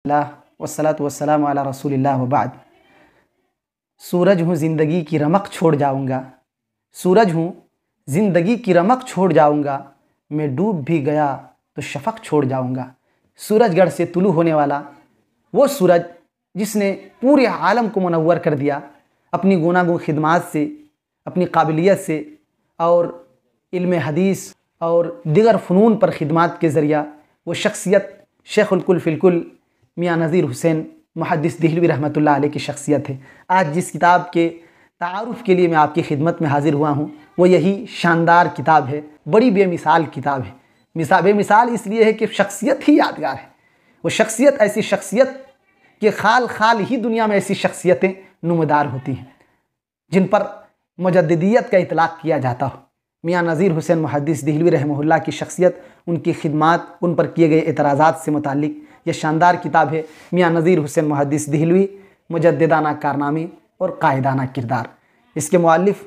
वस्सलातु वस्सलामु अला रसूलिल्लाह व बाद। सूरज हूँ ज़िंदगी की रमक छोड़ जाऊँगा, सूरज हूँ ज़िंदगी की रमक छोड़ जाऊँगा, मैं डूब भी गया तो शफ़क़ छोड़ जाऊँगा। सूरजगढ़ से तुलू होने वाला वो सूरज जिसने पूरे आलम को मुनव्वर कर दिया अपनी गुनागो खिदमात से, अपनी काबिलियत से और इल्म हदीस और दिगर फ़नून पर ख़िदमात के ज़रिया, वो शख्सियत शेखुल कुल फिल कुल मियाँ नज़ीर हुसैन मुहद्दिस देहलवी रहमतुल्लाह अलैह की शख्सियत है। आज जिस किताब के तारुफ़ के लिए मैं आपकी खिदमत में हाज़िर हुआ हूँ वो यही शानदार किताब है। बड़ी बेमिसाल किताब है। बेमिसाल इसलिए है कि शख्सियत ही यादगार है। वो शख्सियत ऐसी शख्सियत कि खाल खाल ही दुनिया में ऐसी शख्सियतें नुमदार होती हैं जिन पर मुजद्दिदियत का इतलाक़ किया जाता हो। मियाँ नज़ीर हुसैन मुहद्दिस देहलवी रहमहुल्लाह की शख्सियत, उनकी खिदमात, उन पर किए गए एतराज़ात से मुताल्लिक़ यह शानदार किताब है मियाँ नज़ीर हुसैन मुहद्दिस देहलवी, मुजद्दिदाना कारनामे और कायदाना किरदार। इसके मुअल्लिफ़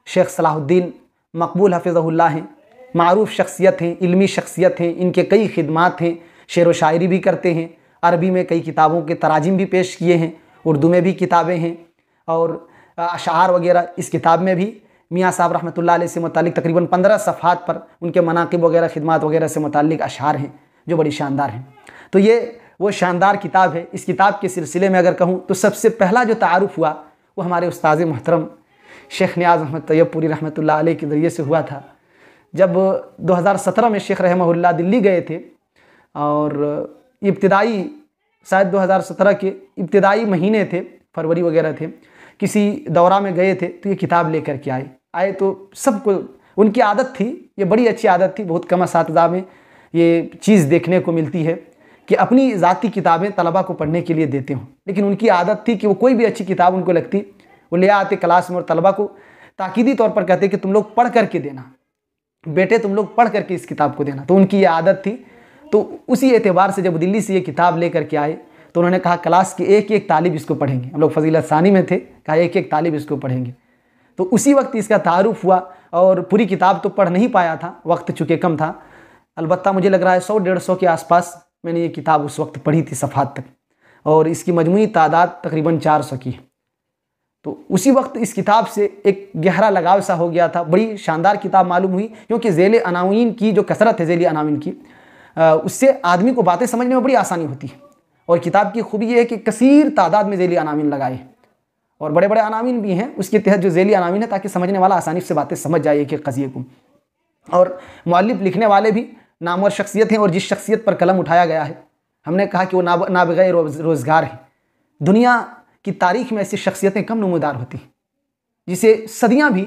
शेख सलाहुद्दीन मकबूल हफ़िज़हुल्लाह हैं। मारूफ़ शख्सियत हैं, इल्मी शख्सियत हैं। इनके कई खिदमात हैं। शेर व शायरी भी करते हैं। अरबी में कई किताबों के तराजिम भी पेश किए हैं। उर्दू में भी किताबें हैं और अशार वगैरह। इस किताब में भी मियाँ साहब रहमतुल्लाह अलैह से मुताल्लिक़ तकरीबन 15 सफ़हात पर उनके मनाक़िब वगैरह खिदमात वगैरह से मुताल्लिक़ अशार हैं जो बड़ी शानदार हैं। तो ये वो शानदार किताब है। इस किताब के सिलसिले में अगर कहूँ तो सबसे पहला जो तारुफ़ हुआ वो हमारे उस्ताद मोहतरम शेख नियाज़ अहमद तैयबपुरी रहमतुल्लाह अलैह के ज़रिए से हुआ था। जब 2017 में शेख रहमहुल्लाह दिल्ली गए थे और इब्तिदाई शायद 2017 के इब्तिदाई महीने थे, फरवरी वगैरह थे, किसी दौरा में गए थे तो ये किताब लेकर के आए तो सबको उनकी आदत थी, ये बड़ी अच्छी आदत थी। बहुत कम असातिज़ा में ये चीज़ देखने को मिलती है कि अपनी ज़ाती किताबें तलबा को पढ़ने के लिए देते हों। लेकिन उनकी आदत थी कि वो कोई भी अच्छी किताब उनको लगती वो ले आते क्लास में और तलबा को ताकीदी तौर पर कहते कि तुम लोग पढ़ करके देना, बेटे तुम लोग पढ़ करके इस किताब को देना। तो उनकी ये आदत थी। तो उसी एतबार से जब दिल्ली से ये किताब ले करके आए तो उन्होंने कहा क्लास के एक एक तालिब इसको पढ़ेंगे। हम लोग फजीलत सानी में थे, कहा एक एक तालिब इसको पढ़ेंगे। तो उसी वक्त इसका तारुफ़ हुआ और पूरी किताब तो पढ़ नहीं पाया था, वक्त चूँकि कम था। अलबत्ता मुझे लग रहा है 100-150 के आसपास मैंने ये किताब उस वक्त पढ़ी थी सफ़हात तक, और इसकी मजमूई तादाद तकरीबन 400 की है। तो उसी वक्त इस किताब से एक गहरा लगाव सा हो गया था। बड़ी शानदार किताब मालूम हुई क्योंकि ज़ेल अनावीन की जो कसरत है, ज़ेल अनावीन की, उससे आदमी को बातें समझने में बड़ी आसानी होती है। और किताब की खूबी ये है कि कसीर तादाद में ज़ेली अनावीन लगाए और बड़े बड़े अनावीन भी हैं उसके तहत जो ज़ेली अनावीन है, ताकि समझने वाला आसानी से बातें समझ जाए एक एक क़ज़िये को। और मुअल्लिफ़ लिखने वाले भी नामवर शख्सियत हैं और जिस शख्सियत पर कलम उठाया गया है हमने कहा कि वो नाबिग़े रोज़गार है। दुनिया की तारीख़ में ऐसी शख्सियतें कम नमूदार होती हैं जिसे सदियाँ भी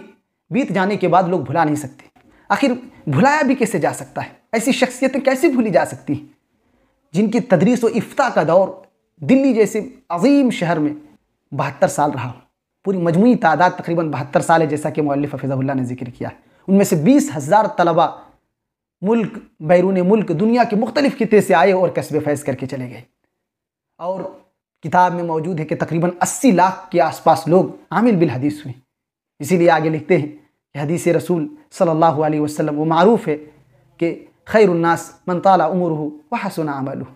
बीत जाने के बाद लोग भुला नहीं सकते। आखिर भुलाया भी कैसे जा सकता है? ऐसी शख्सियतें कैसे भूली जा सकती हैं जिनकी तदरीस व इफ्ता का दौर दिल्ली जैसे अजीम शहर में 72 साल रहा। पूरी मजमूई तादाद तकरीबन 72 साल है, जैसा कि मुअल्लिफ़ हफ़िज़हुल्लाह ने जिक्र किया है। उनमें से 20,000 तलबा मुल्क बैरून मुल्क दुनिया के मुख्तलिफ़ खिते से आए और कस्बे फैज़ करके चले गए। और किताब में मौजूद है कि तकरीबन 80 लाख के आसपास लोग आमिल बिल हदीस हुए। इसीलिए आगे लिखते हैं कि हदीस रसूल सल्लल्लाहु अलैहि वसल्लम वो मारूफ़ है कि खैरुन्नास मन ताला उम्रुहु व हसुन अमलुहु।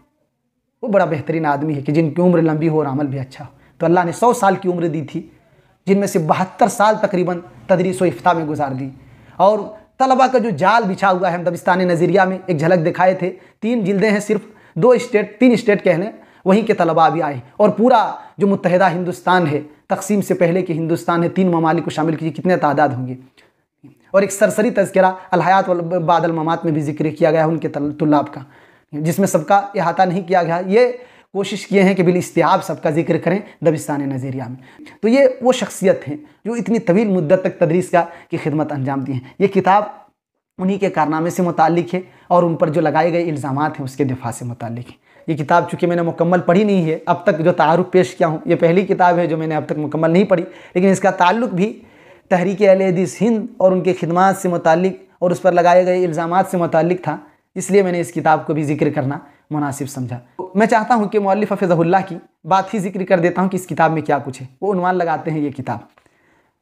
वो बड़ा बेहतरीन आदमी है कि जिनकी उम्र लंबी हो और अमल भी अच्छा हो। तो अल्लाह ने 100 साल की उम्र दी थी, जिनमें से 72 साल तकरीबन तदरीस व इफ्ता में गुजार दी। और तलबा का जो जाल बिछा हुआ है, हम दबिस्तान नज़रिया में एक झलक दिखाए थे। 3 जिल्दें हैं, सिर्फ 3 स्टेट कहने वहीं के तलबा भी आए। और पूरा जो मुत्तहिदा हिंदुस्तान है, तकसीम से पहले के हिंदुस्तान है, 3 ममालिक को शामिल कीजिए, कितने तादाद होंगे। और एक सरसरी तज़किरा अल हयात वल बादल ममात में भी जिक्र किया गया है उनके तुल्लाब का, जिसमें सबका इहाता नहीं किया गया। ये कोशिश किए हैं कि बिल इस्तिआब सबका जिक्र करें दबिस्तान नज़रिया में। तो ये वो शख्सियत हैं जो इतनी तवील मुद्दत तक तदरीस की खिदमत अंजाम दी हैं। ये किताब उन्हीं के कारनामे से मुताल्लिक़ है और उन पर जो लगाए गए इल्ज़ामात हैं उसके दिफा से मुताल्लिक़ है। ये किताब चूँकि मैंने मुकम्मल पढ़ी नहीं है, अब तक जो तारुफ़ पेश किया हूँ ये पहली किताब है जो मैंने अब तक मुकम्मल नहीं पढ़ी, लेकिन इसका ताल्लुक़ भी तहरीक अहले हदीस हिंद और उनके खिदमात से मुताल्लिक़ और उस पर लगाए गए इल्ज़ामात से मुताल्लिक़ था। इसलिए मैंने इस किताब को भी जिक्र करना मुनासिब समझा। मैं चाहता हूँ कि मुअल्लिफ़ हफ़िज़हुल्लाह की बात ही जिक्र कर देता हूँ कि इस किताब में क्या कुछ है। वो उन्वान लगाते हैं ये किताब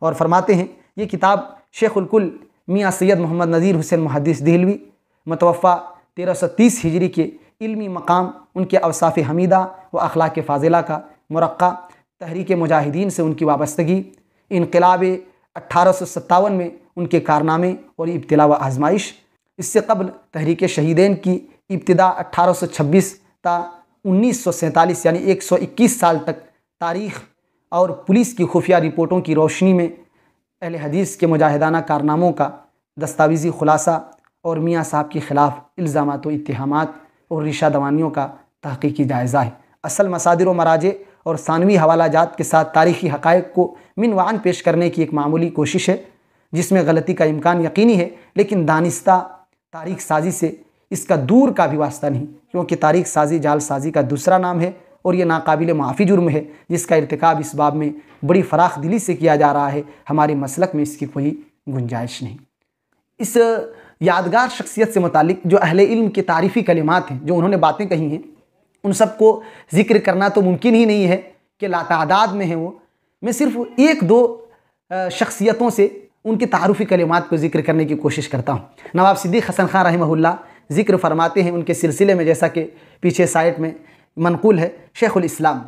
और फरमाते हैं ये किताब शेखुल कुल मियाँ सैयद मोहम्मद नज़ीर हुसैन मुहद्दिस देहलवी मतवफ़ा 1330 हिजरी के इल्मी मकाम, उनके अवसाफ़ हमीदा व अखलाक फ़ाज़िला का मुरक्का, तहरीक मुजाहिदीन से उनकी वाबस्तगी, इनक़िलाब 1857 में उनके कारनामे और इब्तिला व आजमाइश, इससे कबल तहरीक शहीदैन की इब्तिदा 1826 ता 1947 यानी 121 साल तक तारीख़ और पुलिस की खुफिया रिपोर्टों की रोशनी में अहले हदीस के मुजाहिदाना कारनामों का दस्तावेज़ी खुलासा और मियाँ साहब के ख़िलाफ़ इल्ज़ामात व इत्तिहामात और रिशा दवानियों का तहक़ीक़ी जायज़ा है। असल मसादिर व मराजे और सानवी हवाला जात के साथ तारीख़ी हक़ाइक़ को मिनवान पेश करने की एक मामूली कोशिश है, जिसमें गलती का इम्कान यकीनी है, लेकिन दानिस्ता तारीख़ साजी से इसका दूर का भी वास्ता नहीं, क्योंकि तारीख़ साजी जाल साजी का दूसरा नाम है और ये नाकाबिल माफ़ी जुर्म है, जिसका इर्तिकाब इस बाब में बड़ी फ़राख दिली से किया जा रहा है। हमारे मसलक में इसकी कोई गुंजाइश नहीं। इस यादगार शख्सियत से मुतालिक जो अहले इल्म के तारीफ़ी कलिमात हैं, जो उन्होंने बातें कही हैं, उन सबको ज़िक्र करना तो मुमकिन ही नहीं है कि लातादाद में है वो। मैं सिर्फ एक दो शख्सियतों से उनके तारुफ़ी कलिमात को ज़िक्र करने की कोशिश करता हूँ। नवाब सिद्दीक़ हसन ख़ान रहमहुल्लाह ज़िक्र फरमाते हैं उनके सिलसिले में, जैसा कि पीछे साइट में मनक़ूल है, शेख़ुल इस्लाम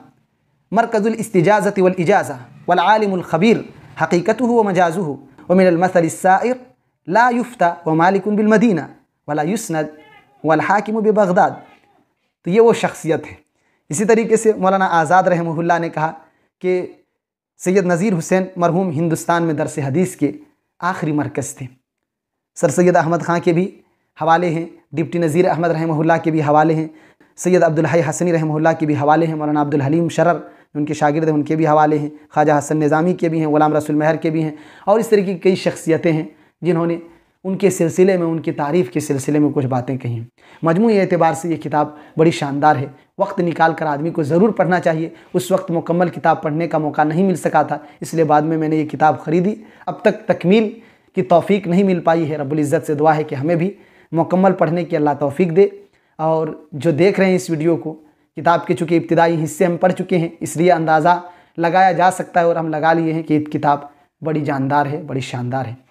मरकज़ुल इस्तिजाज़त वल इजाज़ा वल आलिमुल ख़बीर हक़ीक़तुहु व मजाज़ुहु व मिनल मसल साइर ला युफ्ता व मालिकुन बिल मदीना वला युस्नद वल हाकिमु बि बगदाद। तो ये वो शख्सियत है। इसी तरीके से मौलाना आज़ाद रहमहुल्लाह ने कहा कि सैयद नज़ीर हुसैन मरहूम हिंदुस्तान में दरस हदीस के आखिरी मरकज़ थे। सर सैयद अहमद ख़ां के भी हवाले हैं, डिप्टी नज़ीर अहमद रहमहुल्लाह के भी हवाले हैं, सैयद अब्दुल हई हसनी रहमहुल्लाह के भी हवाले हैं, मौलाना अब्दुल हलीम शरर उनके शागिर्द हैं उनके भी हवाले हैं, ख्वाजा हसन निज़ामी के भी हैं, ग़ुलाम रसूल महर के भी हैं, और इस तरीके की कई शख्सियतें हैं जिन्होंने उनके सिलसिले में, उनकी तारीफ़ के सिलसिले में कुछ बातें कही हैं। मजमूई एतबार से ये किताब बड़ी शानदार है। वक्त निकाल कर आदमी को ज़रूर पढ़ना चाहिए। उस वक्त मुकम्मल किताब पढ़ने का मौका नहीं मिल सका था, इसलिए बाद में मैंने ये किताब ख़रीदी। अब तक तकमील की तौफ़ीक नहीं मिल पाई है। रब्बुल इज़्ज़त से दुआ है कि हमें भी मुकम्मल पढ़ने की अल्लाह तौफ़ीक दे। और जो देख रहे हैं इस वीडियो को, किताब के चूँकि इब्तिदाई हिस्से हम पढ़ चुके हैं, इसलिए अंदाज़ा लगाया जा सकता है और हम लगा लिए हैं कि किताब बड़ी जानदार है, बड़ी शानदार है।